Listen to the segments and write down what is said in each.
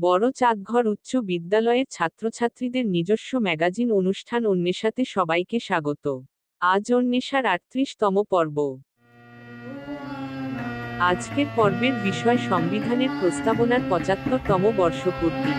বড় চাঁদঘর উচ্চ বিদ্যালয়ের ছাত্রছাত্রীদের নিজস্ব ম্যাগাজিন অনুষ্ঠান অন্বেষাতে সবাইকে স্বাগত। আজ অন্বেষার ৩৮তম পর্ব। আজকের পর্বের বিষয় সংবিধানের প্রস্তাবনার ৭৫তম বর্ষপূর্তি।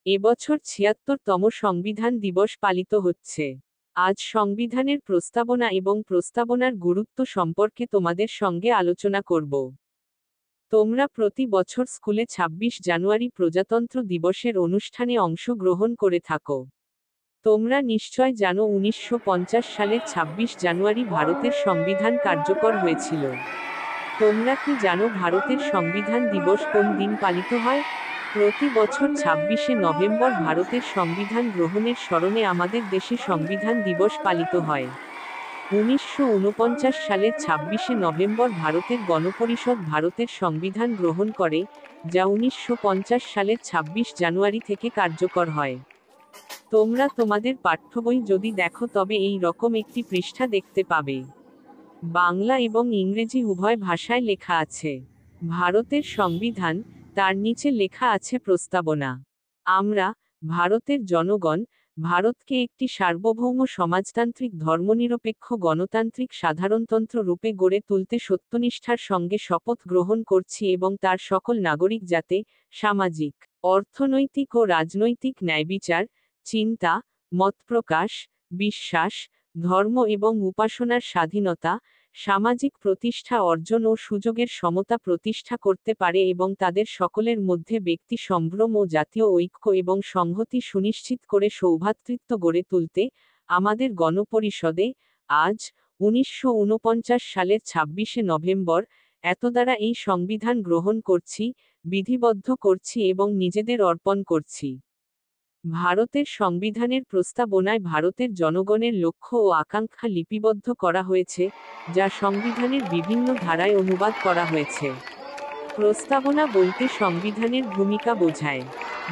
এবছর ৭৬তম সংবিধান দিবস পালিত হচ্ছে। আজ সংবিধানের প্রস্তাবনা এবং প্রস্তাবনার গুরুত্ব সম্পর্কে তোমাদের সঙ্গে আলোচনা করব। তোমরা প্রতি বছর স্কুলে ২৬ জানুয়ারি প্রজাতন্ত্র দিবসের অনুষ্ঠানে অংশগ্রহণ করে থাকো। তোমরা নিশ্চয় জানো ১৯৫০ সালের ২৬ জানুয়ারি ভারতের সংবিধান কার্যকর হয়েছিল। তোমরা কি জানো ভারতের সংবিধান দিবস কোন দিন পালিত হয়? প্রতি বছর ২৬শে নভেম্বর ভারতের সংবিধান গ্রহণের স্মরণে আমাদের দেশে সংবিধান দিবস পালিত হয়। ১৯৪৯ সালের ২৬শে নভেম্বর ভারতের গণপরিষদ ভারতের সংবিধান গ্রহণ করে, যা ১৯৫০ সালের ২৬ জানুয়ারি থেকে কার্যকর হয়। তোমরা তোমাদের পাঠ্যবই যদি দেখো তবে এই রকম একটি পৃষ্ঠা দেখতে পাবে। বাংলা এবং ইংরেজি উভয় ভাষায় লেখা আছে ভারতের সংবিধান, তার নিচে লেখা আছে প্রস্তাবনা। আমরা, ভারতের জনগণ, ভারতকে একটি সার্বভৌম সমাজতান্ত্রিক ধর্মনিরপেক্ষ গণতান্ত্রিক সাধারণতন্ত্র রূপে গড়ে তুলতে সত্যনিষ্ঠার সঙ্গে শপথ গ্রহণ করছি এবং তার সকল নাগরিক যাতে সামাজিক, অর্থনৈতিক ও রাজনৈতিক ন্যায়বিচার, চিন্তা, মতপ্রকাশ, বিশ্বাস, ধর্ম এবং উপাসনার স্বাধীনতা, সামাজিক প্রতিষ্ঠা অর্জন ও সুযোগের সমতা প্রতিষ্ঠা করতে পারে এবং তাদের সকলের মধ্যে ব্যক্তি সম্ভ্রম ও জাতীয় ঐক্য এবং সংহতি সুনিশ্চিত করে সৌভ্রাতৃত্ব গড়ে তুলতে আমাদের গণপরিষদে আজ ১৯৪৯ সালের ২৬শে নভেম্বর এতদ্বারা এই সংবিধান গ্রহণ করছি, বিধিবদ্ধ করছি এবং নিজেদের অর্পণ করছি। ভারতের সংবিধানের প্রস্তাবনায় ভারতের জনগণের লক্ষ্য ও আকাঙ্ক্ষা লিপিবদ্ধ করা হয়েছে, যা সংবিধানের বিভিন্ন ধারায় অনুবাদ করা হয়েছে। প্রস্তাবনা বলতে সংবিধানের ভূমিকা বোঝায়।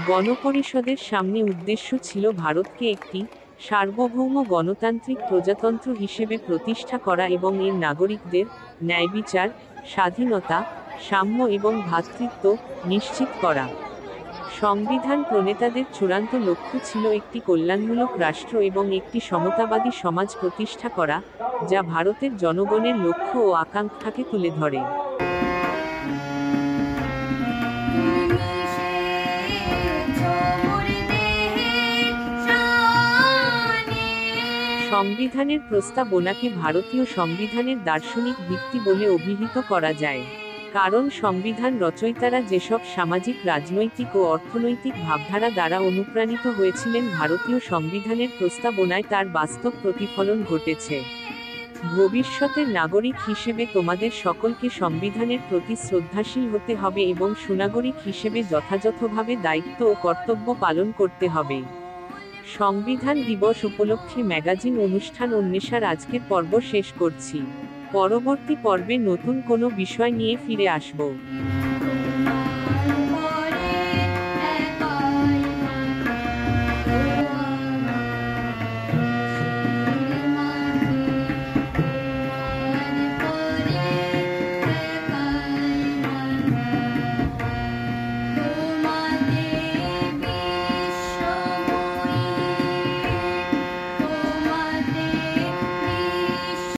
গণপরিষদের সামনে উদ্দেশ্য ছিল ভারতকে একটি সার্বভৌম গণতান্ত্রিক প্রজাতন্ত্র হিসেবে প্রতিষ্ঠা করা এবং এর নাগরিকদের ন্যায়বিচার, স্বাধীনতা, সাম্য এবং ভ্রাতৃত্ব নিশ্চিত করা। সংবিধান প্রণেতাদের চূড়ান্ত লক্ষ্য ছিল একটি কল্যাণমূলক রাষ্ট্র এবং একটি সমতাবাদী সমাজ প্রতিষ্ঠা করা, যা ভারতের জনগণের লক্ষ্য ও আকাঙ্ক্ষাকে তুলে ধরে। সংবিধানের প্রস্তাবনাকে ভারতীয় সংবিধানের দার্শনিক ভিত্তি বলে অভিহিত করা যায়। কারণ সংবিধান রচয়িতারা যেসব সামাজিক, রাজনৈতিক ও অর্থনৈতিক ভাবধারা দ্বারা অনুপ্রাণিত হয়েছিলেন ভারতীয় সংবিধানের প্রস্তাবনায় তার বাস্তব প্রতিফলন ঘটেছে। ভবিষ্যতের নাগরিক হিসেবে তোমাদের সকলকে সংবিধানের প্রতি শ্রদ্ধাশীল হতে হবে এবং সুনাগরিক হিসেবে যথাযথভাবে দায়িত্ব ও কর্তব্য পালন করতে হবে। সংবিধান দিবস উপলক্ষে ম্যাগাজিন অনুষ্ঠান অন্বেষার আজকের পর্ব শেষ করছি। পরবর্তী পর্বে নতুন কোনো বিষয় নিয়ে ফিরে আসব।